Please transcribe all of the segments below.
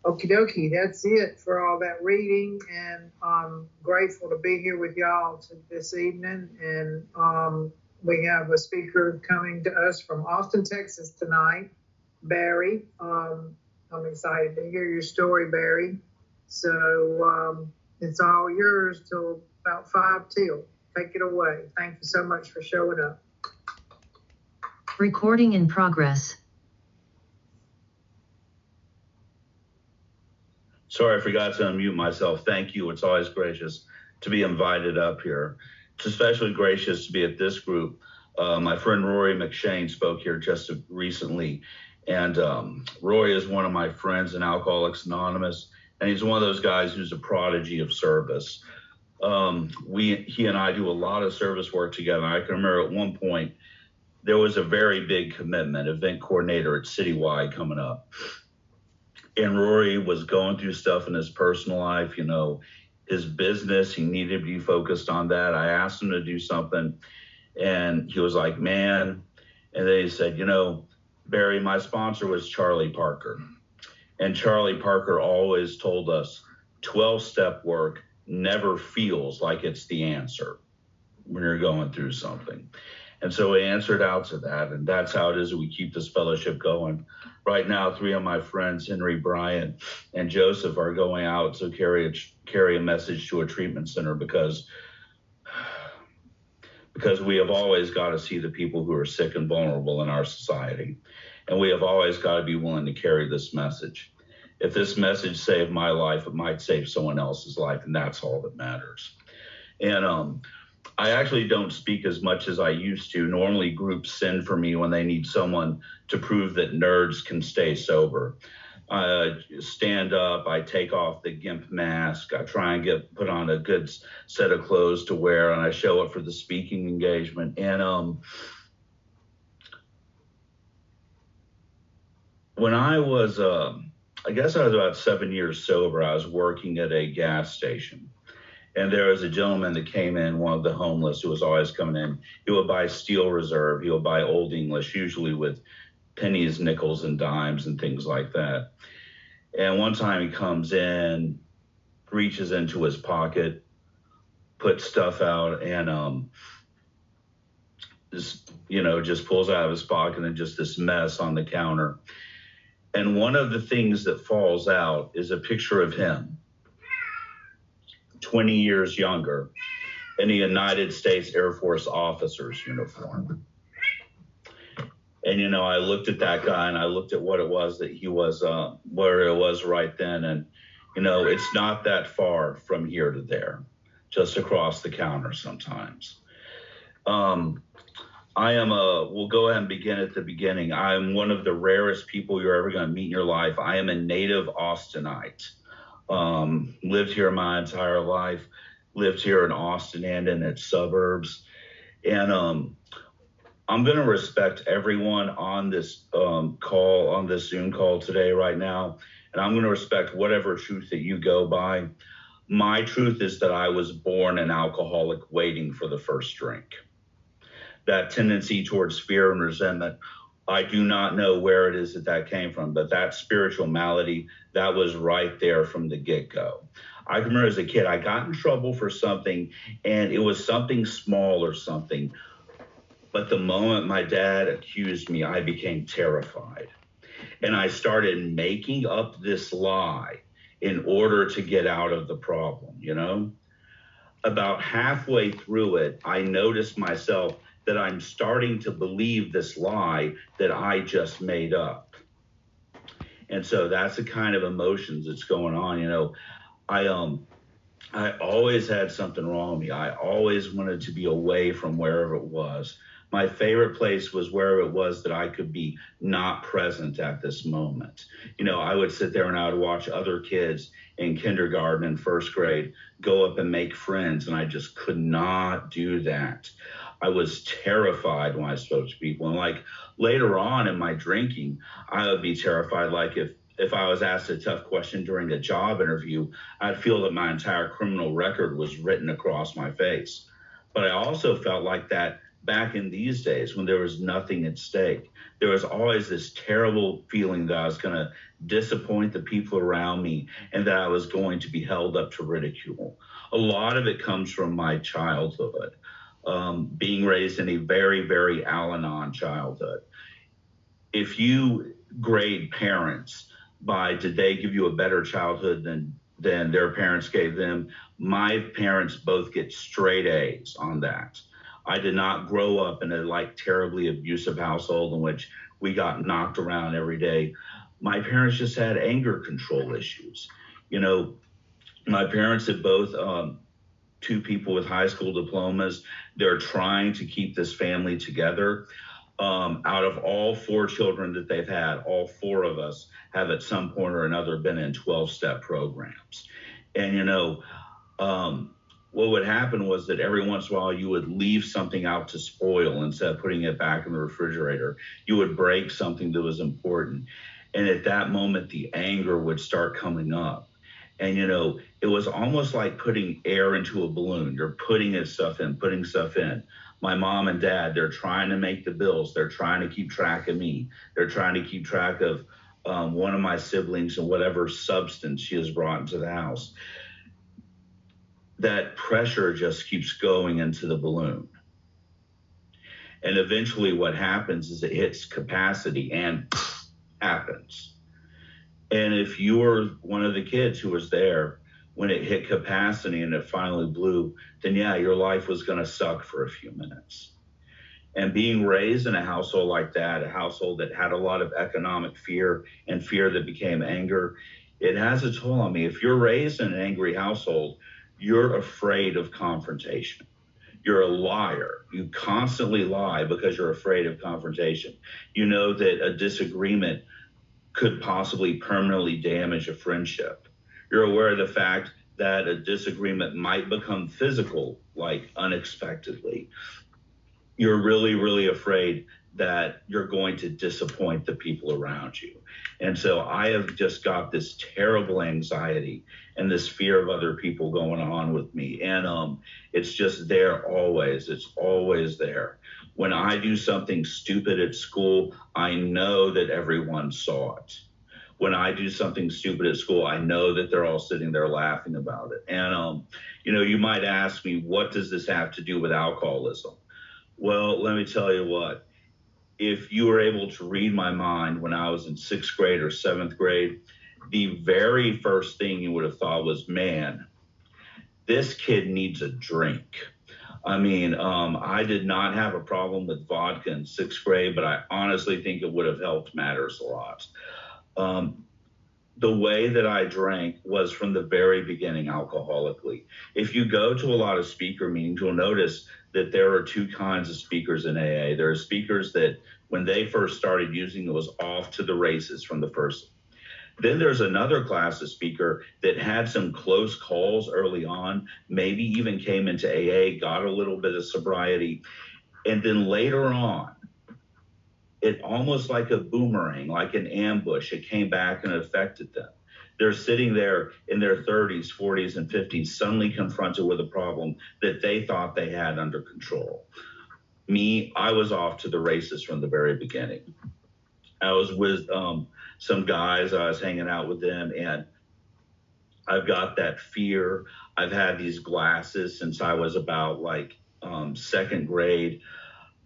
Okie dokie, that's it for all that reading, and I'm grateful to be here with y'all this evening. And we have a speaker coming to us from Austin, Texas tonight, Barry. I'm excited to hear your story, Barry. So it's all yours till about 5 till. Take it away. Thank you so much for showing up. Recording in progress. Sorry, I forgot to unmute myself. Thank you. It's always gracious to be invited up here. It's especially gracious to be at this group. My friend Rory McShane spoke here just recently, and Rory is one of my friends in Alcoholics Anonymous, and he's one of those guys who's a prodigy of service. He and I do a lot of service work together. I can remember at one point there was a very big commitment, event coordinator at Citywide coming up. And Rory was going through stuff in his personal life, you know, his business, he needed to be focused on that. I asked him to do something, and he was like, man. And then he said, you know, Barry, my sponsor was Charlie Parker. And Charlie Parker always told us 12-step work never feels like it's the answer when you're going through something. And so he answered out to that, and that's how it is that we keep this fellowship going. Right now, 3 of my friends, Henry, Brian, and Joseph, are going out to carry a message to a treatment center because we have always got to see the people who are sick and vulnerable in our society. And we have always got to be willing to carry this message. If this message saved my life, it might save someone else's life, and that's all that matters. And I actually don't speak as much as I used to. Normally groups send for me when they need someone to prove that nerds can stay sober. I stand up, I take off the GIMP mask, I try and put on a good set of clothes to wear, and I show up for the speaking engagement. And when I was, I guess I was about 7 years sober, I was working at a gas station. And there was a gentleman that came in, one of the homeless who was always coming in. He would buy Steel Reserve. He would buy Old English, usually with pennies, nickels, and dimes and things like that. And one time he comes in, reaches into his pocket, puts stuff out, and just pulls out of his pocket and just this mess on the counter. And one of the things that falls out is a picture of him, 20 years younger, in a United States Air Force officer's uniform. And, you know, I looked at that guy and I looked at what it was that he was, where it was right then. And, you know, it's not that far from here to there, just across the counter sometimes. We'll go ahead and begin at the beginning. I am one of the rarest people you're ever going to meet in your life. I am a native Austinite. Lived here my entire life, lived here in Austin and in its suburbs. And I'm going to respect everyone on this call, on this Zoom call today, right now. And I'm going to respect whatever truth that you go by. My truth is that I was born an alcoholic waiting for the first drink. That tendency towards fear and resentment, I do not know where it is that came from, but that spiritual malady, that was right there from the get-go. I remember as a kid, I got in trouble for something, and it was something small or something. But the moment my dad accused me, I became terrified. And I started making up this lie in order to get out of the problem, you know? About halfway through it, I noticed myself that I'm starting to believe this lie that I just made up. And so that's the kind of emotions that's going on. You know, I always had something wrong with me. I always wanted to be away from wherever it was. My favorite place was wherever it was that I could be not present at this moment. You know, I would sit there and I would watch other kids in kindergarten and first grade go up and make friends, and I just could not do that. I was terrified when I spoke to people. And like later on in my drinking, I would be terrified. Like if I was asked a tough question during a job interview, I'd feel that my entire criminal record was written across my face. But I also felt like that back in these days when there was nothing at stake, there was always this terrible feeling that I was going to disappoint the people around me and that I was going to be held up to ridicule. A lot of it comes from my childhood, being raised in a very, very Al-Anon childhood. If you grade parents by did they give you a better childhood than their parents gave them, my parents both get straight A's on that. I did not grow up in a terribly abusive household in which we got knocked around every day. My parents just had anger control issues. You know, my parents had both two people with high school diplomas. They're trying to keep this family together. Out of all four children that they've had, all four of us have at some point or another been in 12-step programs. And, you know, what would happen was that every once in a while you would leave something out to spoil instead of putting it back in the refrigerator. You would break something that was important. And at that moment, the anger would start coming up. And, you know, it was almost like putting air into a balloon. You're putting stuff in. My mom and dad, they're trying to make the bills. They're trying to keep track of me. They're trying to keep track of one of my siblings and whatever substance she has brought into the house. That pressure just keeps going into the balloon. And eventually what happens is it hits capacity and happens. And if you were one of the kids who was there when it hit capacity and it finally blew, then yeah, your life was going to suck for a few minutes. And being raised in a household like that, a household that had a lot of economic fear and fear that became anger, it has a toll on me. If you're raised in an angry household, you're afraid of confrontation. You're a liar. You constantly lie because you're afraid of confrontation. You know that a disagreement could possibly permanently damage a friendship. You're aware of the fact that a disagreement might become physical, unexpectedly. You're really, really afraid that you're going to disappoint the people around you. And so I have just got this terrible anxiety and this fear of other people going on with me. And it's just there always. It's always there. When I do something stupid at school, I know that everyone saw it. When I do something stupid at school, I know that they're all sitting there laughing about it. And, you might ask me, what does this have to do with alcoholism? Well, let me tell you what. If you were able to read my mind when I was in 6th grade or 7th grade, the very first thing you would have thought was, man, this kid needs a drink. I mean, I did not have a problem with vodka in 6th grade, but I honestly think it would have helped matters a lot. The way that I drank was from the very beginning alcoholically. If you go to a lot of speaker meetings, you'll notice that there are two kinds of speakers in AA. There are speakers that when they first started using it was off to the races from the first. Then there's another class of speaker that had some close calls early on, maybe even came into AA, got a little bit of sobriety, and then later on, it almost like a boomerang, like an ambush, it came back and affected them. They're sitting there in their 30s, 40s, and 50s, suddenly confronted with a problem that they thought they had under control. Me, I was off to the races from the very beginning. I was with some guys, I was hanging out with them, and I've got that fear. I've had these glasses since I was about 2nd grade.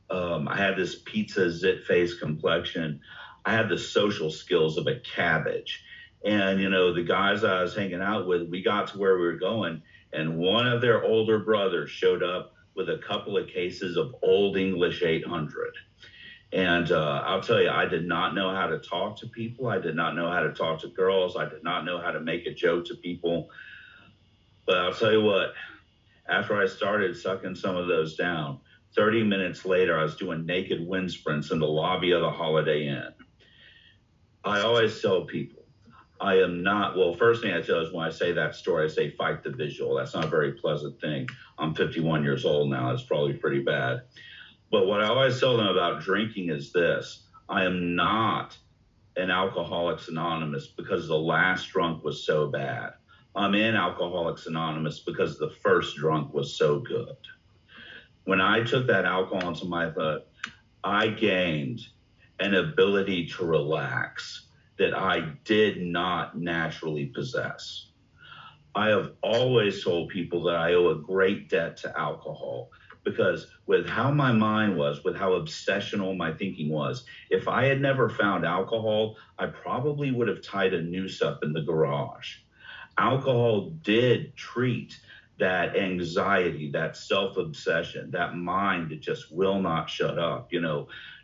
I had this pizza zit face complexion. I had the social skills of a cabbage. And, the guys I was hanging out with, we got to where we were going, and one of their older brothers showed up with a couple of cases of Old English 800. And I'll tell you, I did not know how to talk to people. I did not know how to talk to girls. I did not know how to make a joke to people. But I'll tell you what, after I started sucking some of those down, 30 minutes later, I was doing naked wind sprints in the lobby of the Holiday Inn. I always tell people, I am not, well, first thing I tell is when I say that story, I say fight the visual. That's not a very pleasant thing. I'm 51 years old now. It's probably pretty bad. But what I always tell them about drinking is this. I am not an Alcoholics Anonymous because the last drunk was so bad. I'm in Alcoholics Anonymous because the first drunk was so good. When I took that alcohol into my life, I gained an ability to relax that I did not naturally possess. I have always told people that I owe a great debt to alcohol because with how my mind was, with how obsessional my thinking was, if I had never found alcohol, I probably would have tied a noose up in the garage. Alcohol did treat that anxiety, that self obsession, that mind that just will not shut up.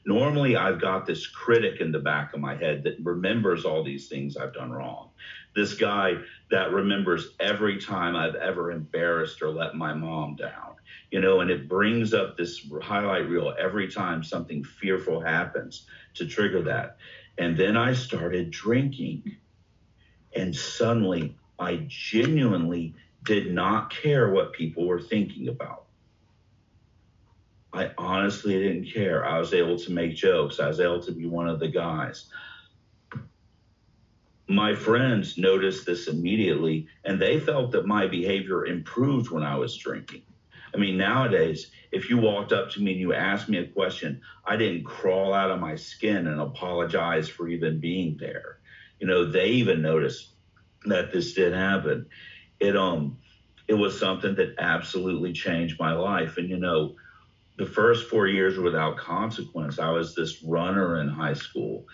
Normally I've got this critic in the back of my head that remembers all these things I've done wrong. This guy that remembers every time I've ever embarrassed or let my mom down, and it brings up this highlight reel every time something fearful happens to trigger that. And then I started drinking, and suddenly I genuinely did not care what people were thinking about. I honestly didn't care. I was able to make jokes. I was able to be one of the guys. My friends noticed this immediately, and they felt that my behavior improved when I was drinking. I mean, nowadays, if you walked up to me and you asked me a question, I didn't crawl out of my skin and apologize for even being there. They even noticed that this did happen. It was something that absolutely changed my life. And the first 4 years were without consequence. I was this runner in high school,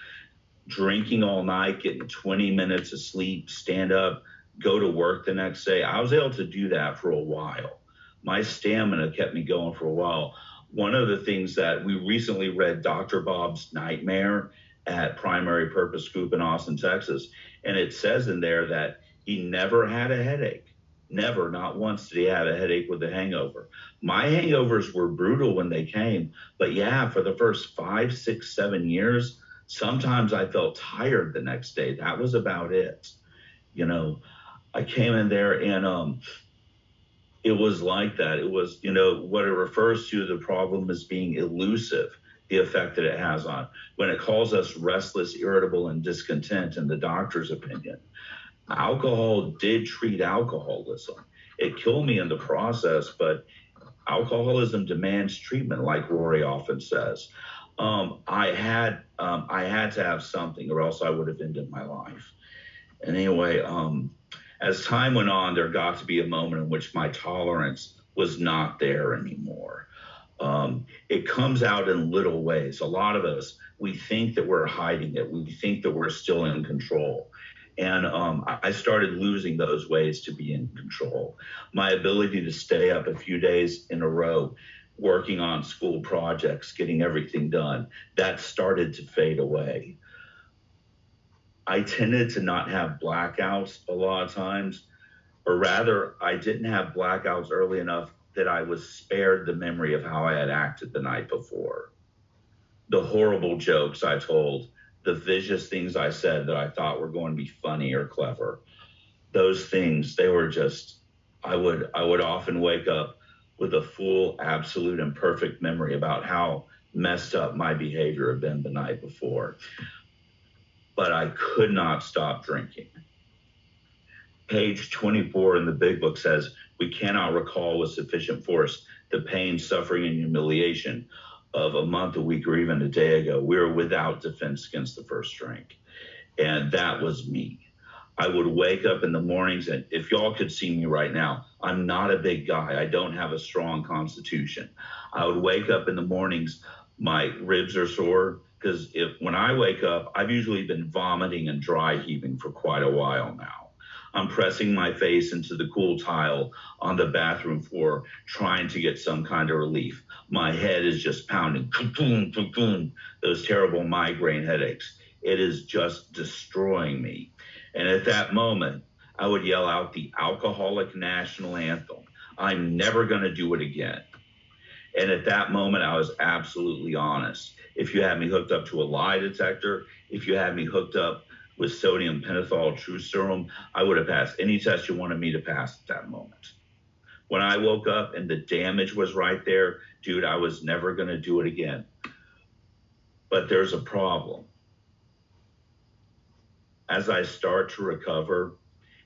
drinking all night, getting 20 minutes of sleep, stand up, go to work the next day. I was able to do that for a while. My stamina kept me going for a while. One of the things that we recently read Dr. Bob's Nightmare at Primary Purpose Group in Austin, Texas, and it says in there that he never had a headache. Never, not once did he have a headache with a hangover. My hangovers were brutal when they came, but yeah, for the first 5, 6, 7 years, sometimes I felt tired the next day. That was about it. I came in there and it was like that. It was, what it refers to, the problem as being elusive, the effect that it has on. When it calls us restless, irritable, and discontent in the doctor's opinion, alcohol did treat alcoholism. It killed me in the process, but alcoholism demands treatment, like Rory often says. I had to have something, or else I would have ended my life. And anyway, as time went on, there got to be a moment in which my tolerance was not there anymore. It comes out in little ways. A lot of us, we think that we're hiding it. We think that we're still in control. And I started losing those ways to be in control. My ability to stay up a few days in a row, working on school projects, getting everything done, that started to fade away. I tended to not have blackouts a lot of times, or rather, I didn't have blackouts early enough that I was spared the memory of how I had acted the night before. The horrible jokes I told, the vicious things I said that I thought were going to be funny or clever. Those things, they were just, I would often wake up with a full, absolute, and perfect memory about how messed up my behavior had been the night before. But I could not stop drinking. Page 24 in the big book says, we cannot recall with sufficient force the pain, suffering, and humiliation of a month, a week, or even a day ago. We were without defense against the first drink. And that was me. I would wake up in the mornings, and if y'all could see me right now, I'm not a big guy. I don't have a strong constitution. I would wake up in the mornings, my ribs are sore, because when I wake up, I've usually been vomiting and dry heaving for quite a while now. I'm pressing my face into the cool tile on the bathroom floor, trying to get some kind of relief. My head is just pounding, boom, boom, boom, those terrible migraine headaches. It is just destroying me. And at that moment, I would yell out the alcoholic national anthem. I'm never going to do it again. And at that moment, I was absolutely honest. If you had me hooked up to a lie detector, if you had me hooked up with sodium pentothal true serum, I would have passed any test you wanted me to pass at that moment. When I woke up and the damage was right there, dude, I was never going to do it again. But there's a problem. As I start to recover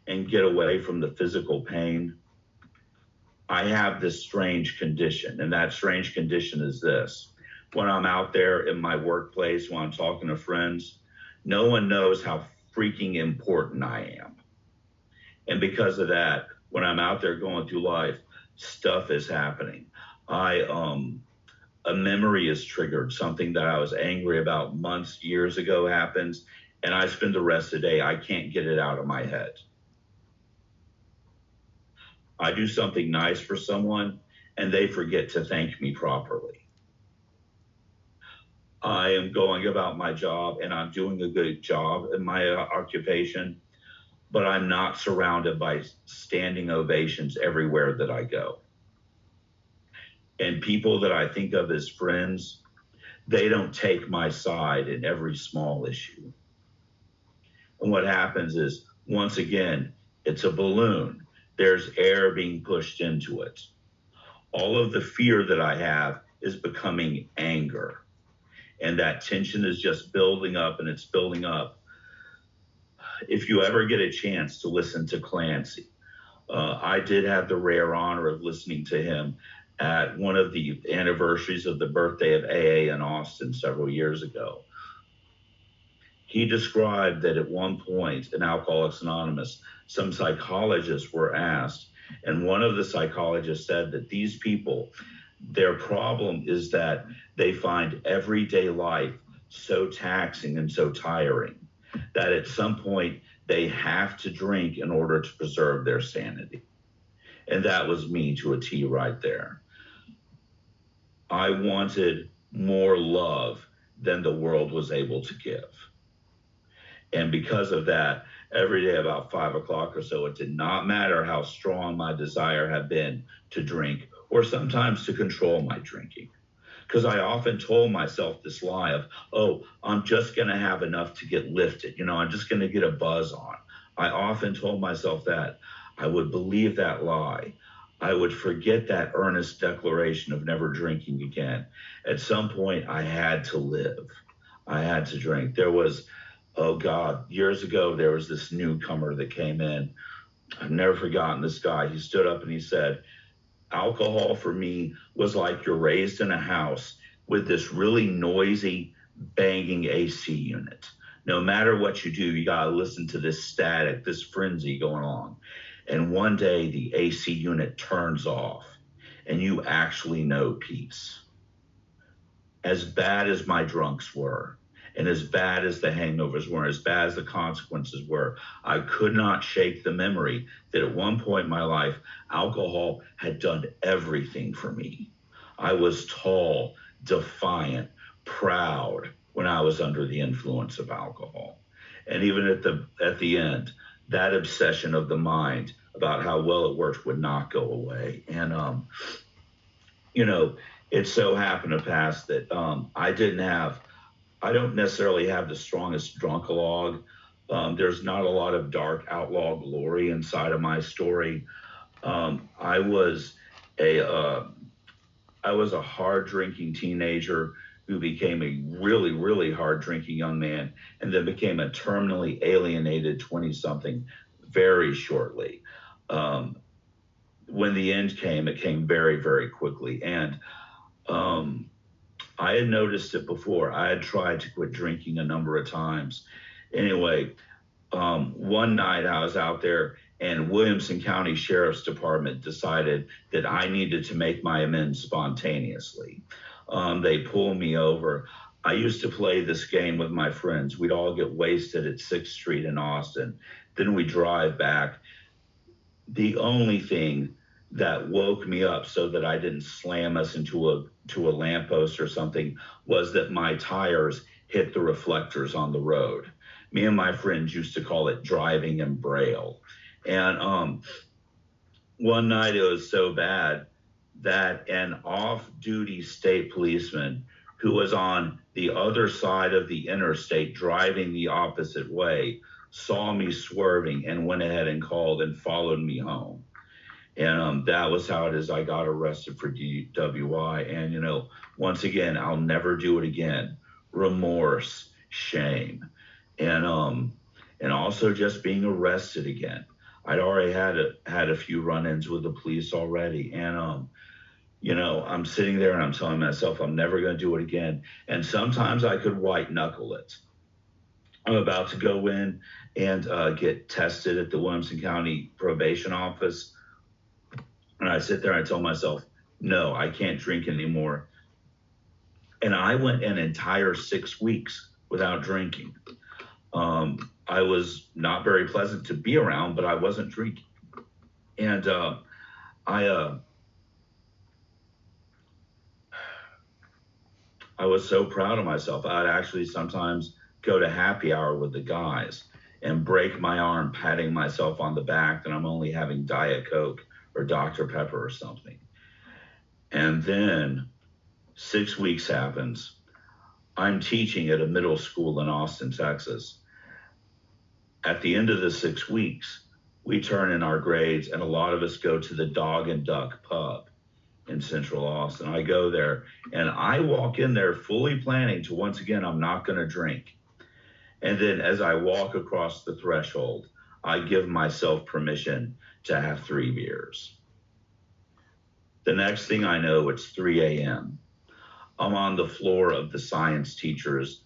and get away from the physical pain, I have this strange condition, and that strange condition is this. When I'm out there in my workplace, when I'm talking to friends, no one knows how freaking important I am. And because of that, when I'm out there going through life, stuff is happening. A memory is triggered. Something that I was angry about months, years ago happens, and I spend the rest of the day, I can't get it out of my head. I do something nice for someone and they forget to thank me properly. I am going about my job and I'm doing a good job in my occupation, but I'm not surrounded by standing ovations everywhere that I go. And people that I think of as friends, they don't take my side in every small issue. And what happens is, once again, it's a balloon. There's air being pushed into it. All of the fear that I have is becoming anger. And that tension is just building up and it's building up. If you ever get a chance to listen to Clancy, I did have the rare honor of listening to him at one of the anniversaries of the birthday of AA in Austin several years ago. He described that at one point in Alcoholics Anonymous, some psychologists were asked, and one of the psychologists said that these people, their problem is that they find everyday life so taxing and so tiring that at some point they have to drink in order to preserve their sanity. And that was me to a T right there. I wanted more love than the world was able to give. And because of that, every day about 5 o'clock or so, it did not matter how strong my desire had been to drink or sometimes to control my drinking. Because I often told myself this lie of, oh, I'm just going to have enough to get lifted. You know, I'm just going to get a buzz on. I often told myself that. I would believe that lie. I would forget that earnest declaration of never drinking again. At some point, I had to live. I had to drink. There was, oh God, years ago, there was this newcomer that came in. I've never forgotten this guy. He stood up and he said, alcohol for me was like you're raised in a house with this really noisy, banging AC unit. No matter what you do, you got to listen to this static, this frenzy going on. And one day the AC unit turns off and you actually know peace. As bad as my drunks were, and as bad as the hangovers were, as bad as the consequences were, I could not shake the memory that at one point in my life, alcohol had done everything for me. I was tall, defiant, proud when I was under the influence of alcohol. And even at the end, that obsession of the mind about how well it worked would not go away. And, you know, it so happened to pass that I don't necessarily have the strongest drunkalog. There's not a lot of dark outlaw glory inside of my story. I was a hard drinking teenager who became a really, really hard drinking young man and then became a terminally alienated 20-something very shortly. When the end came, it came very, very quickly. And I had noticed it before. I had tried to quit drinking a number of times. Anyway, one night I was out there and Williamson County Sheriff's Department decided that I needed to make my amends spontaneously. They pulled me over. I used to play this game with my friends. We'd all get wasted at 6th Street in Austin. Then we'd drive back. The only thing that woke me up so that I didn't slam us into a lamppost or something was that my tires hit the reflectors on the road. Me and my friends used to call it driving in Braille. And one night it was so bad that an off-duty state policeman who was on the other side of the interstate driving the opposite way saw me swerving and went ahead and called and followed me home. And that was how it is I got arrested for DWI. And, you know, once again, I'll never do it again. Remorse, shame, and also just being arrested again. I'd already had a few run-ins with the police already, and you know, I'm sitting there and I'm telling myself I'm never going to do it again. And sometimes I could white knuckle it. I'm about to go in and get tested at the Williamson County Probation Office, and I sit there and I tell myself, no, I can't drink anymore. And I went an entire 6 weeks without drinking. I was not very pleasant to be around, but I wasn't drinking. And I was so proud of myself. I'd actually sometimes go to happy hour with the guys and break my arm patting myself on the back that I'm only having Diet Coke or Dr. Pepper or something. And then 6 weeks happens. I'm teaching at a middle school in Austin, Texas. At the end of the 6 weeks, we turn in our grades, and a lot of us go to the Dog and Duck pub in Central Austin. I go there, and I walk in there fully planning to, once again, I'm not going to drink. And then as I walk across the threshold, I give myself permission to have 3 beers. The next thing I know, it's 3 a.m. I'm on the floor of the science teacher's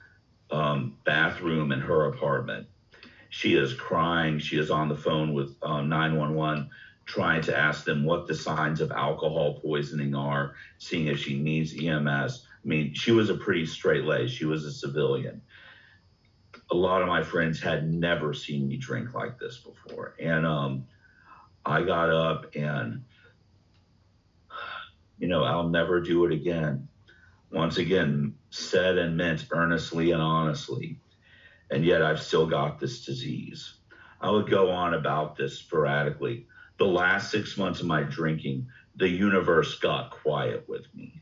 bathroom in her apartment. She is crying. She is on the phone with 911, trying to ask them what the signs of alcohol poisoning are, seeing if she needs EMS. I mean, she was a pretty straight laced. She was a civilian. A lot of my friends had never seen me drink like this before. And I got up and, you know, I'll never do it again. Once again, said and meant earnestly and honestly. And yet I've still got this disease. I would go on about this sporadically. The last 6 months of my drinking, the universe got quiet with me.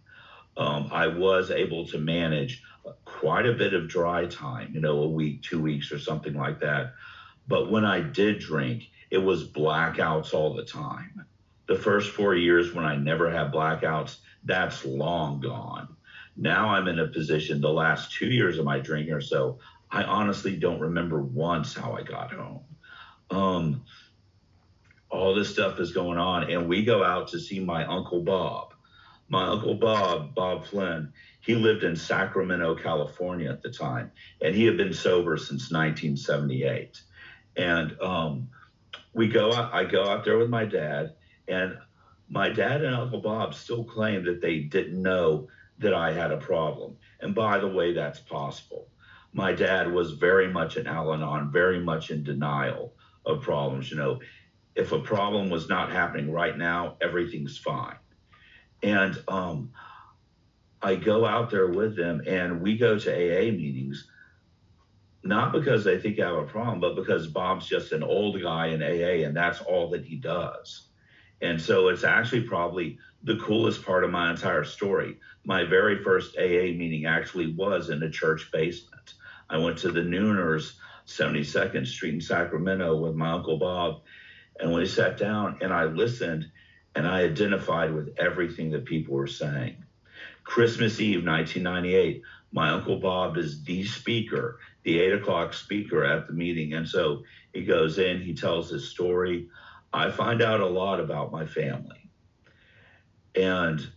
I was able to manage quite a bit of dry time, you know, a week, 2 weeks or something like that. But when I did drink, it was blackouts all the time. The first 4 years when I never had blackouts, that's long gone. Now I'm in a position, the last 2 years of my drinking or so, I honestly don't remember once how I got home. All this stuff is going on, and we go out to see my Uncle Bob. My Uncle Bob, Bob Flynn, he lived in Sacramento, California at the time, and he had been sober since 1978. And I go out there with my dad, and my dad and Uncle Bob still claim that they didn't know that I had a problem. And by the way, that's possible. My dad was very much an Al-Anon, very much in denial of problems. You know, if a problem was not happening right now, everything's fine. And I go out there with them, and we go to AA meetings, not because they think I have a problem, but because Bob's just an old guy in AA, and that's all that he does. And so it's actually probably the coolest part of my entire story. My very first AA meeting actually was in a church basement. I went to the Nooners, 72nd Street in Sacramento with my Uncle Bob, and we sat down and I listened and I identified with everything that people were saying. Christmas Eve, 1998, my Uncle Bob is the speaker, the 8 o'clock speaker at the meeting. And so he goes in, he tells his story. I find out a lot about my family. And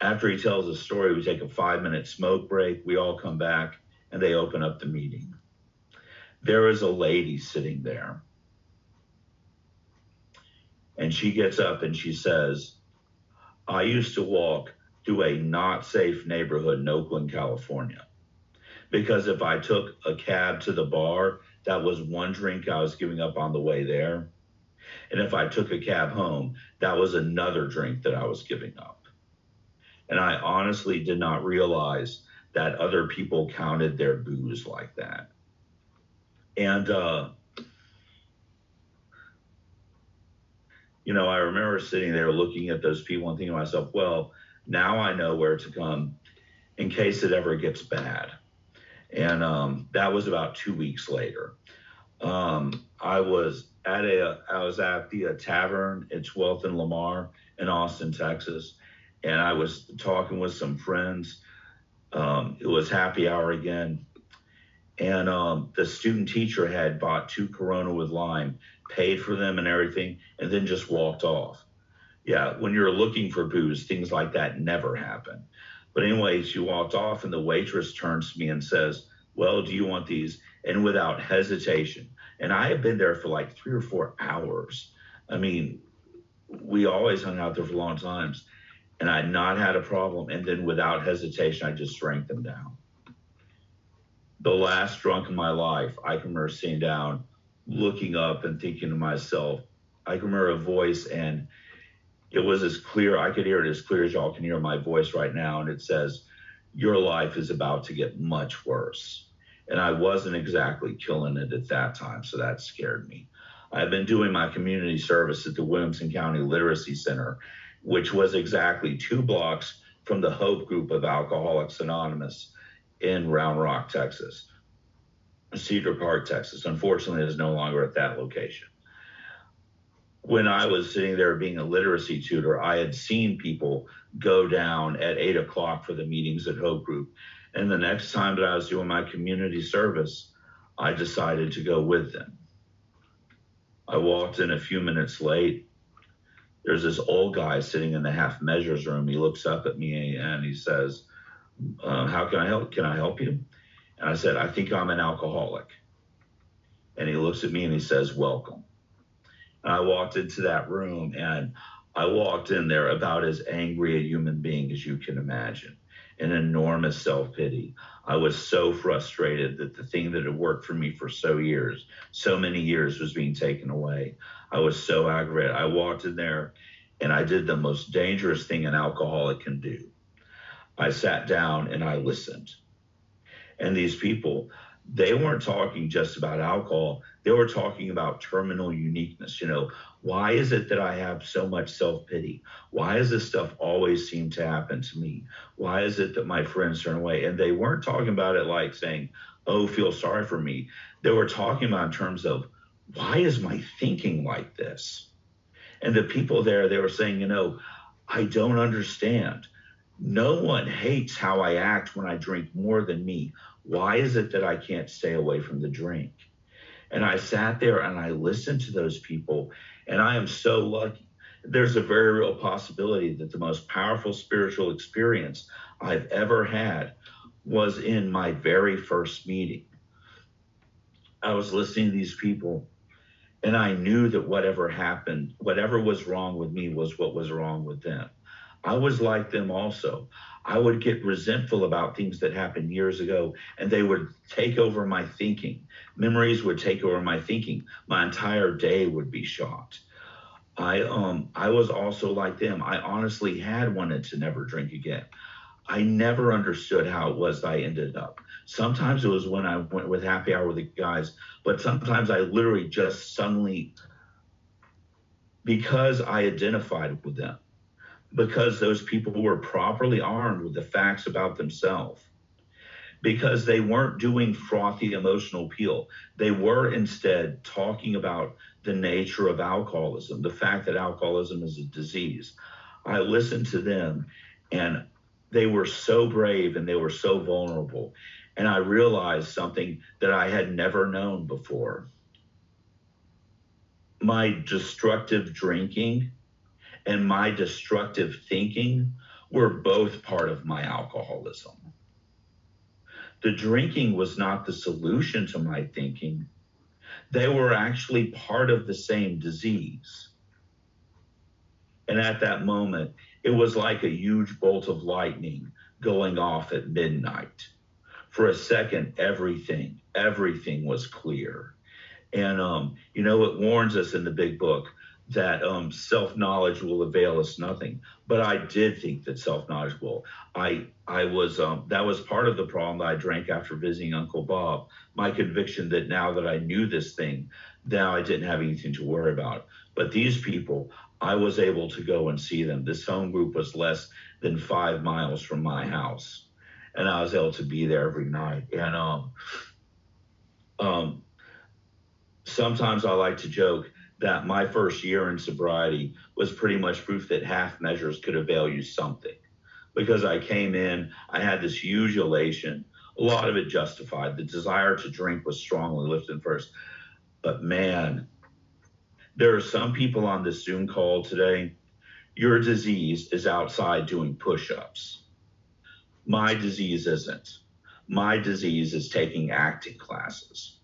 after he tells the story, we take a 5-minute smoke break. We all come back and they open up the meeting. There is a lady sitting there. And she gets up and she says, I used to walk through a not safe neighborhood in Oakland, California, because if I took a cab to the bar, that was one drink I was giving up on the way there. And if I took a cab home, that was another drink that I was giving up. And I honestly did not realize that other people counted their booze like that. And, you know, I remember sitting there looking at those people and thinking to myself, well, now I know where to come in case it ever gets bad. And that was about 2 weeks later. I was at the tavern at 12th and Lamar in Austin, Texas, and I was talking with some friends. It was happy hour again, And the student teacher had bought 2 Corona with lime, paid for them and everything, and then just walked off. Yeah, when you're looking for booze, things like that never happen. But anyway, she walked off, and the waitress turns to me and says, "Well, do you want these?" And without hesitation, and I had been there for like 3 or 4 hours. I mean, we always hung out there for long times, and I had not had a problem. And then without hesitation, I just drank them down. The last drunk in my life, I can remember sitting down, looking up and thinking to myself, I can remember a voice, and it was as clear, I could hear it as clear as y'all can hear my voice right now. And it says, "Your life is about to get much worse." And I wasn't exactly killing it at that time, so that scared me. I've been doing my community service at the Williamson County Literacy Center, which was exactly 2 blocks from the Hope Group of Alcoholics Anonymous in Round Rock, Texas, Cedar Park, Texas. Unfortunately, it is no longer at that location. When I was sitting there being a literacy tutor, I had seen people go down at 8 o'clock for the meetings at Hope Group. And the next time that I was doing my community service, I decided to go with them. I walked in a few minutes late. There's this old guy sitting in the half measures room. He looks up at me and he says, "How can I help? Can I help you?" And I said, "I think I'm an alcoholic." And he looks at me and he says, "Welcome." And I walked into that room, and I walked in there about as angry a human being as you can imagine, an enormous self-pity. I was so frustrated that the thing that had worked for me for so many years was being taken away. I was so aggravated. I walked in there and I did the most dangerous thing an alcoholic can do. I sat down and I listened. And these people, they weren't talking just about alcohol. They were talking about terminal uniqueness. Why is it that I have so much self-pity? Why does this stuff always seem to happen to me? Why is it that my friends turn away? And they weren't talking about it like saying, "Oh, feel sorry for me." They were talking about in terms of, why is my thinking like this? And the people there, they were saying, "I don't understand. No one hates how I act when I drink more than me. Why is it that I can't stay away from the drink?" And I sat there and I listened to those people, and I am so lucky. There's a very real possibility that the most powerful spiritual experience I've ever had was in my very first meeting. I was listening to these people, and I knew that whatever happened, whatever was wrong with me was what was wrong with them. I was like them also. I would get resentful about things that happened years ago, and they would take over my thinking. Memories would take over my thinking. My entire day would be shot. I was also like them. I honestly had wanted to never drink again. I never understood how it was that I ended up. Sometimes it was when I went with happy hour with the guys, but sometimes I literally just suddenly, because I identified with them, because those people were properly armed with the facts about themselves, because they weren't doing frothy emotional appeal. They were instead talking about the nature of alcoholism, the fact that alcoholism is a disease. I listened to them, and they were so brave and they were so vulnerable. And I realized something that I had never known before. My destructive drinking and my destructive thinking were both part of my alcoholism. The drinking was not the solution to my thinking. They were actually part of the same disease. And at that moment, it was like a huge bolt of lightning going off at midnight. For a second, everything was clear. And, it warns us in the big book that self-knowledge will avail us nothing. But I did think that self-knowledge will. That was part of the problem that I drank after visiting Uncle Bob. My conviction that now that I knew this thing, now I didn't have anything to worry about. But these people, I was able to go and see them. This home group was less than 5 miles from my house, and I was able to be there every night. And sometimes I like to joke that my first year in sobriety was pretty much proof that half measures could avail you something. Because I came in, I had this huge elation. A lot of it justified. The desire to drink was strongly lifted first. But man, there are some people on this Zoom call today. Your disease is outside doing push-ups. My disease isn't. My disease is taking acting classes.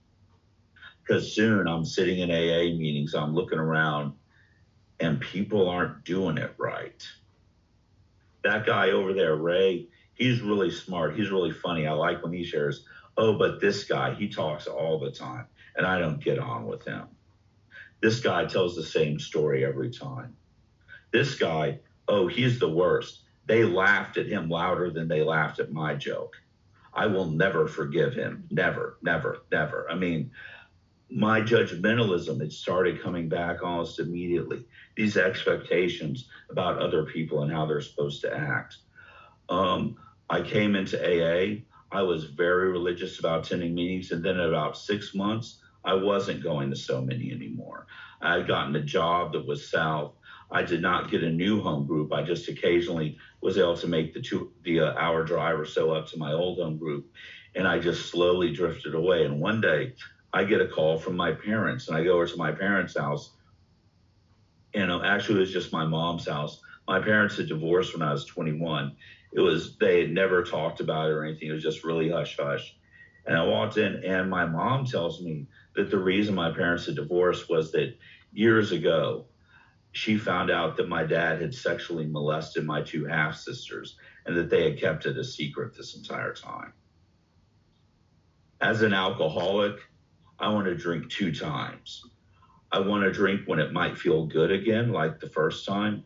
Because soon I'm sitting in AA meetings, I'm looking around, and people aren't doing it right. That guy over there, Ray, he's really smart. He's really funny. I like when he shares, oh, but this guy, he talks all the time, and I don't get on with him. This guy tells the same story every time. This guy, oh, he's the worst. They laughed at him louder than they laughed at my joke. I will never forgive him. Never, never, never. I mean, my judgmentalism, it started coming back almost immediately. These expectations about other people and how they're supposed to act. I came into AA. I was very religious about attending meetings. And then in about 6 months, I wasn't going to so many anymore. I had gotten a job that was south. I did not get a new home group. I just occasionally was able to make the hour drive or so up to my old home group. And I just slowly drifted away. And one day I get a call from my parents, and I go over to my parents' house. And actually, it was just my mom's house. My parents had divorced when I was 21. They had never talked about it or anything. It was just really hush hush. And I walked in, and my mom tells me that the reason my parents had divorced was that years ago, she found out that my dad had sexually molested my two half sisters and that they had kept it a secret this entire time. As an alcoholic, I want to drink 2 times. I want to drink when it might feel good again, like the first time.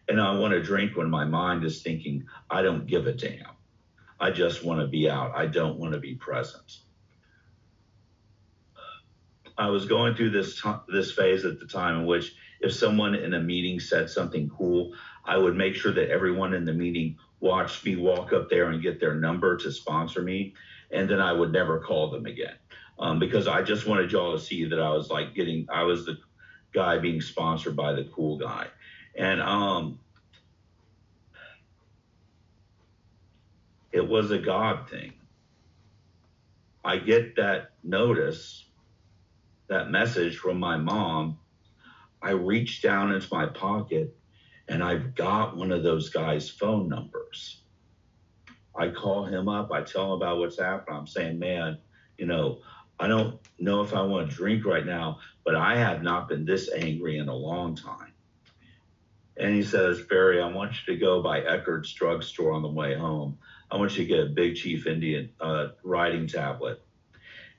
And I want to drink when my mind is thinking, I don't give a damn. I just want to be out. I don't want to be present. I was going through this phase at the time in which if someone in a meeting said something cool, I would make sure that everyone in the meeting watched me walk up there and get their number to sponsor me. And then I would never call them again. Because I just wanted y'all to see that I was I was the guy being sponsored by the cool guy. And it was a God thing. I get that notice, that message from my mom. I reach down into my pocket and I've got one of those guys' phone numbers. I call him up. I tell him about what's happening. I'm saying, man, I don't know if I want to drink right now, but I have not been this angry in a long time. And he says, Barry, I want you to go by Eckerd's drugstore on the way home. I want you to get a Big Chief Indian writing tablet.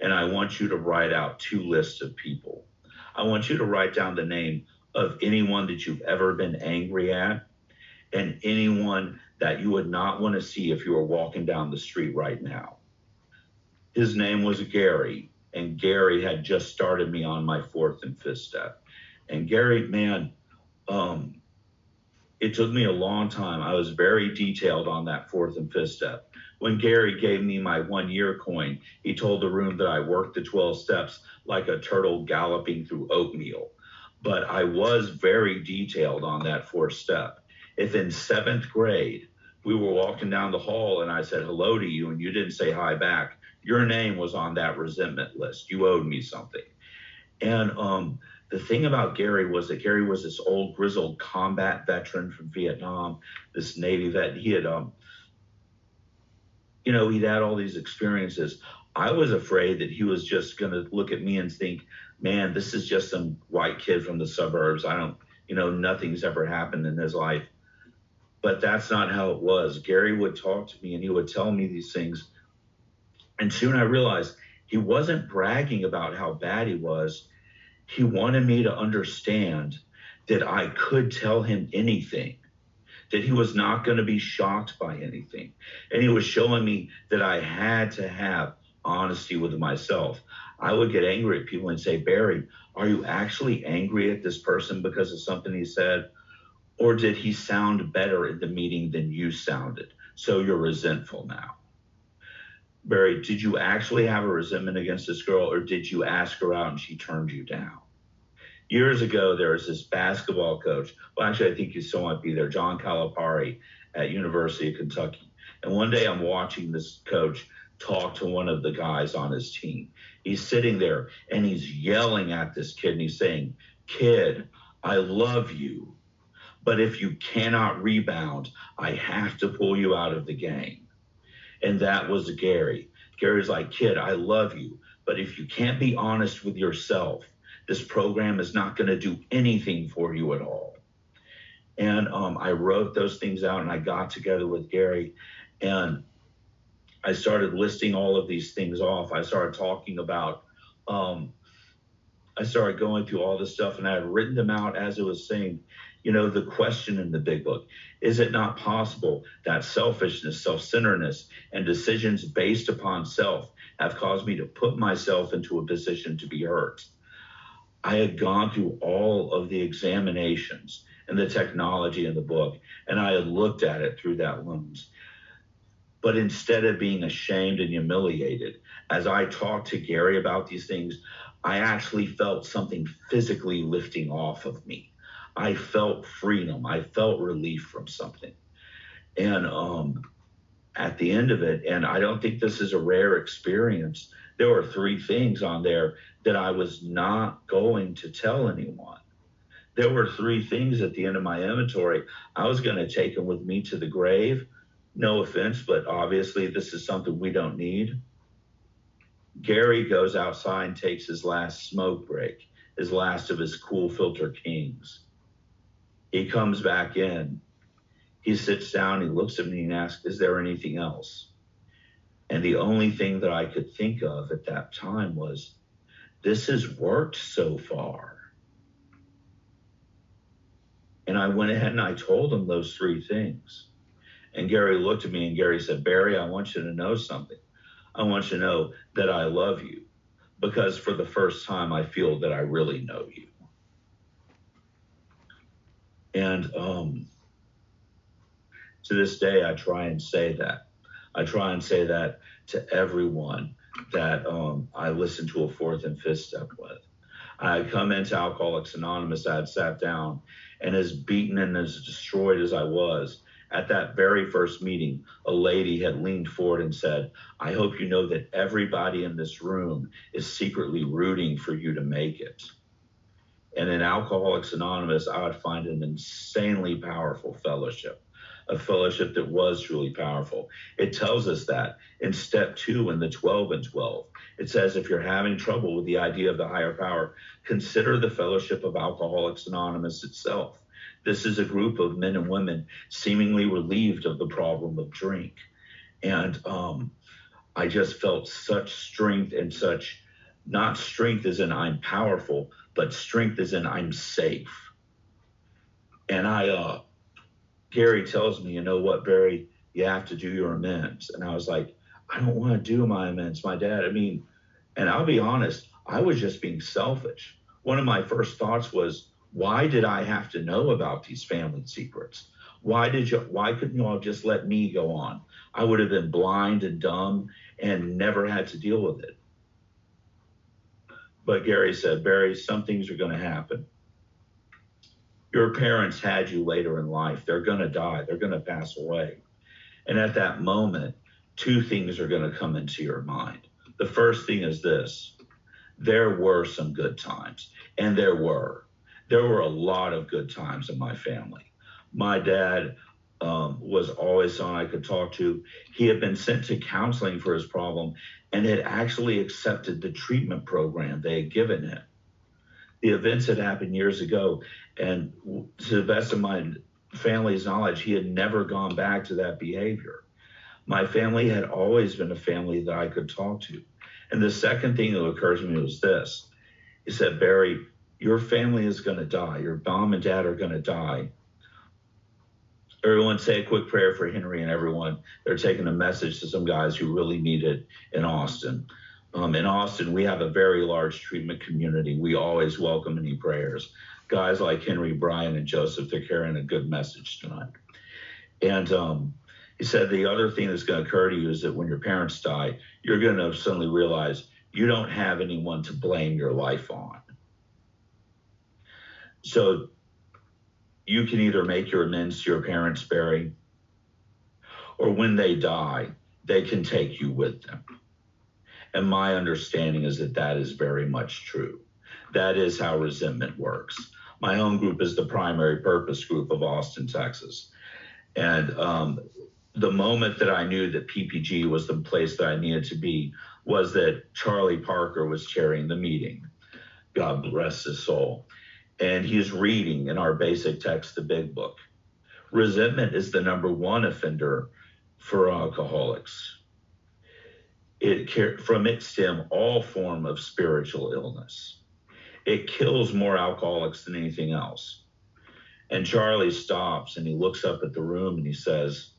And I want you to write out 2 lists of people. I want you to write down the name of anyone that you've ever been angry at and anyone that you would not want to see if you were walking down the street right now. His name was Gary, and Gary had just started me on my 4th and 5th step. And Gary, man, it took me a long time. I was very detailed on that 4th and 5th step. When Gary gave me my 1-year coin, he told the room that I worked the 12 steps like a turtle galloping through oatmeal. But I was very detailed on that 4th step. If in 7th grade, we were walking down the hall and I said hello to you and you didn't say hi back, your name was on that resentment list. You owed me something. And the thing about Gary was that Gary was this old grizzled combat veteran from Vietnam, this Navy vet. He had, he'd had all these experiences. I was afraid that he was just going to look at me and think, man, this is just some white kid from the suburbs. Nothing's ever happened in his life. But that's not how it was. Gary would talk to me and he would tell me these things. And soon I realized he wasn't bragging about how bad he was. He wanted me to understand that I could tell him anything, that he was not going to be shocked by anything. And he was showing me that I had to have honesty with myself. I would get angry at people and say, Barry, are you actually angry at this person because of something he said? Or did he sound better at the meeting than you sounded? So you're resentful now. Barry, did you actually have a resentment against this girl, or did you ask her out and she turned you down? Years ago, there was this basketball coach. Well, actually, I think he still might be there, John Calipari at University of Kentucky. And one day I'm watching this coach talk to one of the guys on his team. He's sitting there and he's yelling at this kid and he's saying, "Kid, I love you, but if you cannot rebound, I have to pull you out of the game." And that was Gary. Gary's like, "Kid, I love you, but if you can't be honest with yourself, this program is not going to do anything for you at all." And I wrote those things out and I got together with Gary and I started listing all of these things off. I started talking about, I started going through all this stuff and I had written them out as it was saying, you know, the question in the big book, is it not possible that selfishness, self-centeredness, and decisions based upon self have caused me to put myself into a position to be hurt? I had gone through all of the examinations and the technology in the book, and I had looked at it through that lens. But instead of being ashamed and humiliated, as I talked to Gary about these things, I actually felt something physically lifting off of me. I felt freedom. I felt relief from something. And at the end of it, and I don't think this is a rare experience, there were 3 things on there that I was not going to tell anyone. There were 3 things at the end of my inventory. I was going to take them with me to the grave. No offense, but obviously this is something we don't need. Gary goes outside and takes his last smoke break, his last of his cool filter kings. He comes back in. He sits down, he looks at me and asks, "Is there anything else?" And the only thing that I could think of at that time was, this has worked so far. And I went ahead and I told him those 3 things. And Gary looked at me and Gary said, "Barry, I want you to know something. I want you to know that I love you, because for the first time, I feel that I really know you." And to this day, I try and say that. I try and say that to everyone that I listen to a 4th and 5th step with. I had come into Alcoholics Anonymous, I had sat down, and as beaten and as destroyed as I was, at that very first meeting, a lady had leaned forward and said, "I hope you know that everybody in this room is secretly rooting for you to make it." And in Alcoholics Anonymous, I would find an insanely powerful fellowship, a fellowship that was truly powerful. It tells us that in step 2 in the 12 and 12, it says, if you're having trouble with the idea of the higher power, consider the fellowship of Alcoholics Anonymous itself. This is a group of men and women seemingly relieved of the problem of drink. And I just felt such strength and such, not strength as in I'm powerful, but strength as in I'm safe. And Gary tells me, "You know what, Barry, you have to do your amends." And I was like, "I don't want to do my amends, my dad." And I'll be honest, I was just being selfish. One of my first thoughts was, why did I have to know about these family secrets? Why couldn't you all just let me go on? I would have been blind and dumb and never had to deal with it. But Gary said, "Barry, some things are going to happen. Your parents had you later in life. They're going to die. They're going to pass away. And at that moment, 2 things are going to come into your mind. The first thing is this: there were some good times, and there were a lot of good times in my family. My dad was always someone I could talk to. He had been sent to counseling for his problem and had actually accepted the treatment program they had given him. The events had happened years ago, and to the best of my family's knowledge, he had never gone back to that behavior. My family had always been a family that I could talk to. And the second thing that occurred to me was this. He said, "Barry, your family is going to die. Your mom and dad are going to die. Everyone say a quick prayer for Henry and everyone. They're taking a message to some guys who really need it in Austin." In Austin, we have a very large treatment community. We always welcome any prayers. Guys like Henry, Brian, and Joseph, they're carrying a good message tonight. And he said the other thing that's going to occur to you is that when your parents die, you're going to suddenly realize you don't have anyone to blame your life on. So you can either make your amends to your parents, Barry, or when they die, they can take you with them. And my understanding is that that is very much true. That is how resentment works. My home group is the primary purpose group of Austin, Texas. And the moment that I knew that PPG was the place that I needed to be was that Charlie Parker was chairing the meeting. God bless his soul. And he's reading in our basic text, the Big Book. Resentment is the number one offender for alcoholics. From it stem all form of spiritual illness. It kills more alcoholics than anything else. And Charlie stops and he looks up at the room and he says,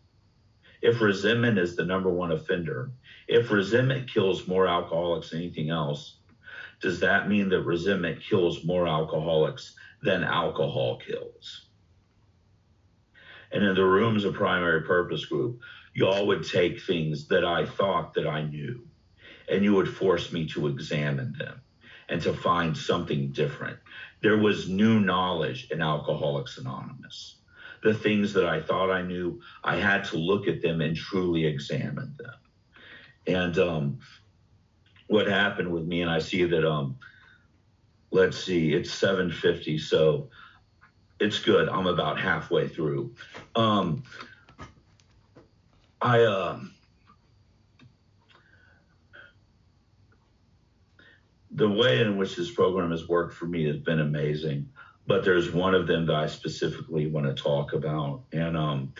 if resentment is the number one offender, if resentment kills more alcoholics than anything else, does that mean that resentment kills more alcoholics than alcohol kills? And in the rooms of primary purpose group, y'all would take things that I thought that I knew, and you would force me to examine them and to find something different. There was new knowledge in Alcoholics Anonymous. The things that I thought I knew, I had to look at them and truly examine them. And what happened with me, and I see that, let's see, it's 7:50, so it's good. I'm about halfway through. The way in which this program has worked for me has been amazing, but there's one of them that I specifically want to talk about. And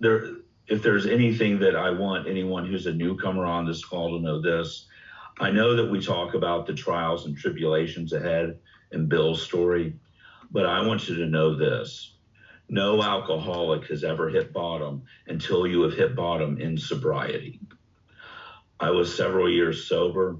if there's anything that I want anyone who's a newcomer on this call to know this, I know that we talk about the trials and tribulations ahead in Bill's story, but I want you to know this. No alcoholic has ever hit bottom until you have hit bottom in sobriety. I was several years sober.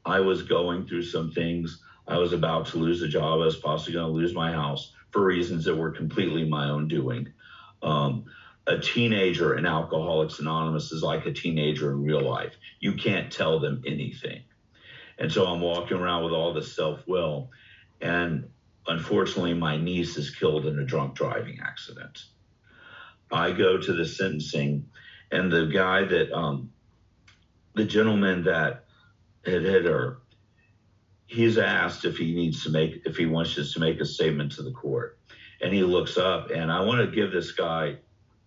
I was going through some things. I was about to lose a job. I was possibly going to lose my house for reasons that were completely my own doing. A teenager in Alcoholics Anonymous is like a teenager in real life. You can't tell them anything. And so I'm walking around with all this self-will. And unfortunately, my niece is killed in a drunk driving accident. I go to the sentencing, and the guy that, the gentleman that had hit her, he's asked if he wants us to make a statement to the court. And he looks up, and I want to give this guy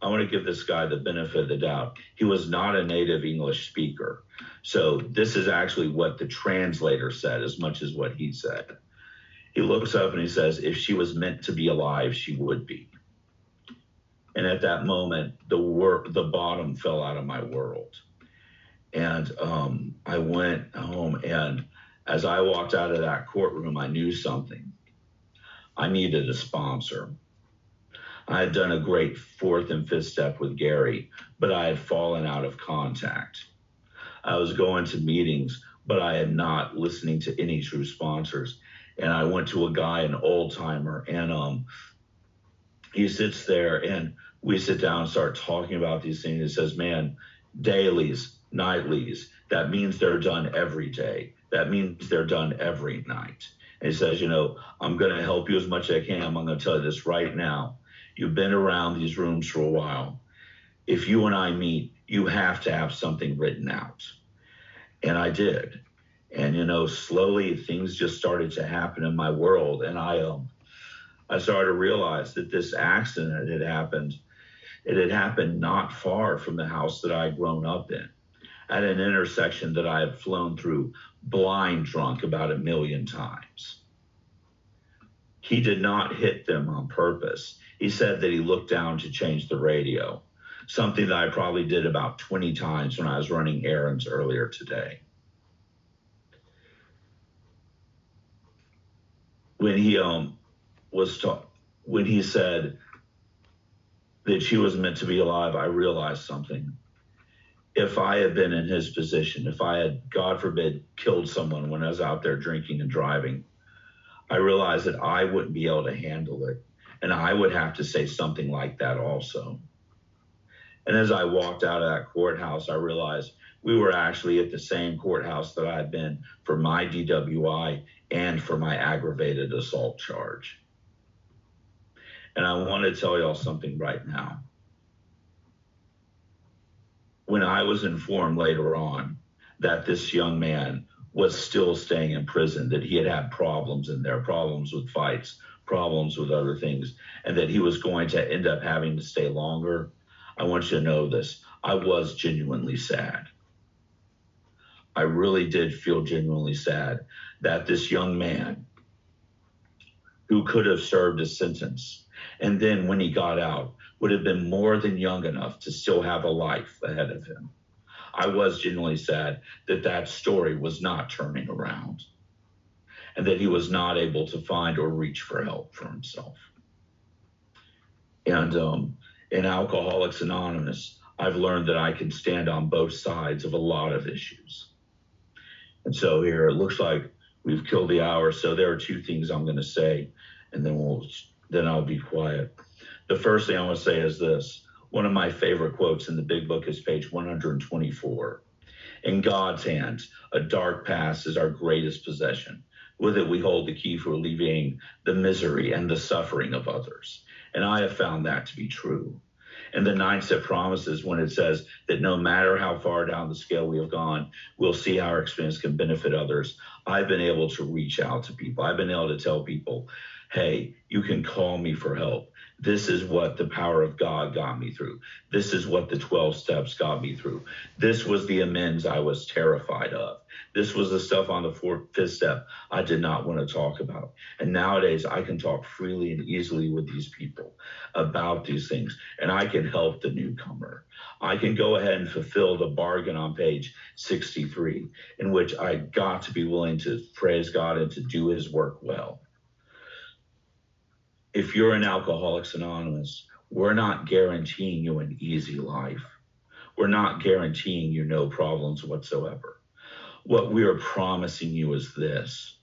the benefit of the doubt. He was not a native English speaker. So this is actually what the translator said as much as what he said. He looks up and he says, if she was meant to be alive, she would be. And at that moment, the bottom fell out of my world. And I went home, and as I walked out of that courtroom, I knew something. I needed a sponsor. I had done a great fourth and fifth step with Gary, but I had fallen out of contact. I was going to meetings, but I had not listening to any true sponsors. And I went to a guy, an old timer, and he sits there and we sit down and start talking about these things. He says, man, dailies, nightlies, that means they're done every day. That means they're done every night. And he says, I'm going to help you as much as I can. I'm going to tell you this right now. You've been around these rooms for a while. If you and I meet, you have to have something written out. And I did. And, slowly things just started to happen in my world. And I started to realize that this accident had happened. It had happened not far from the house that I had grown up in, at an intersection that I had flown through blind drunk about 1 million times. He did not hit them on purpose. He said that he looked down to change the radio, something that I probably did about 20 times when I was running errands earlier today. When he when he said that she was meant to be alive, I realized something. If I had been in his position, if I had, God forbid, killed someone when I was out there drinking and driving, I realized that I wouldn't be able to handle it. And I would have to say something like that also. And as I walked out of that courthouse, I realized we were actually at the same courthouse that I had been for my DWI and for my aggravated assault charge. And I want to tell y'all something right now. when I was informed later on that this young man was still staying in prison, that he had had problems in there, problems with fights, problems with other things, and that he was going to end up having to stay longer, I want you to know this. I was genuinely sad. I really did feel genuinely sad that this young man who could have served a sentence and then when he got out would have been more than young enough to still have a life ahead of him. I was genuinely sad that that story was not turning around and that he was not able to find or reach for help for himself. And in Alcoholics Anonymous, I've learned that I can stand on both sides of a lot of issues. And so here it looks like we've killed the hour. So there are two things I'm going to say, and then I'll be quiet. The first thing I want to say is this. One of my favorite quotes in the big book is page 124. In God's hands, a dark past is our greatest possession. With it, we hold the key for alleviating the misery and the suffering of others. And I have found that to be true. And the 9-step promises, when it says that no matter how far down the scale we have gone, we'll see how our experience can benefit others. I've been able to reach out to people. I've been able to tell people, hey, you can call me for help. This is what the power of God got me through. This is what the 12 steps got me through. This was the amends I was terrified of. This was the stuff on the 5th step I did not want to talk about. And nowadays I can talk freely and easily with these people about these things, and I can help the newcomer. I can go ahead and fulfill the bargain on page 63, in which I got to be willing to praise God and to do his work well. If you're in Alcoholics Anonymous, we're not guaranteeing you an easy life. We're not guaranteeing you no problems whatsoever. What we are promising you is this.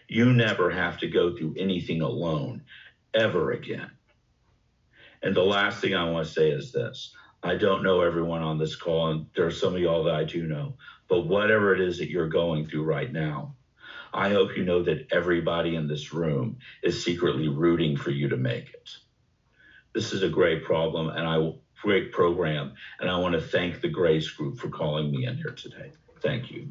You never have to go through anything alone ever again. And the last thing I want to say is this. I don't know everyone on this call, and there are some of y'all that I do know, but whatever it is that you're going through right now, I hope you know that everybody in this room is secretly rooting for you to make it. This is a great problem and great program, and I want to thank the Grace Group for calling me in here today. Thank you.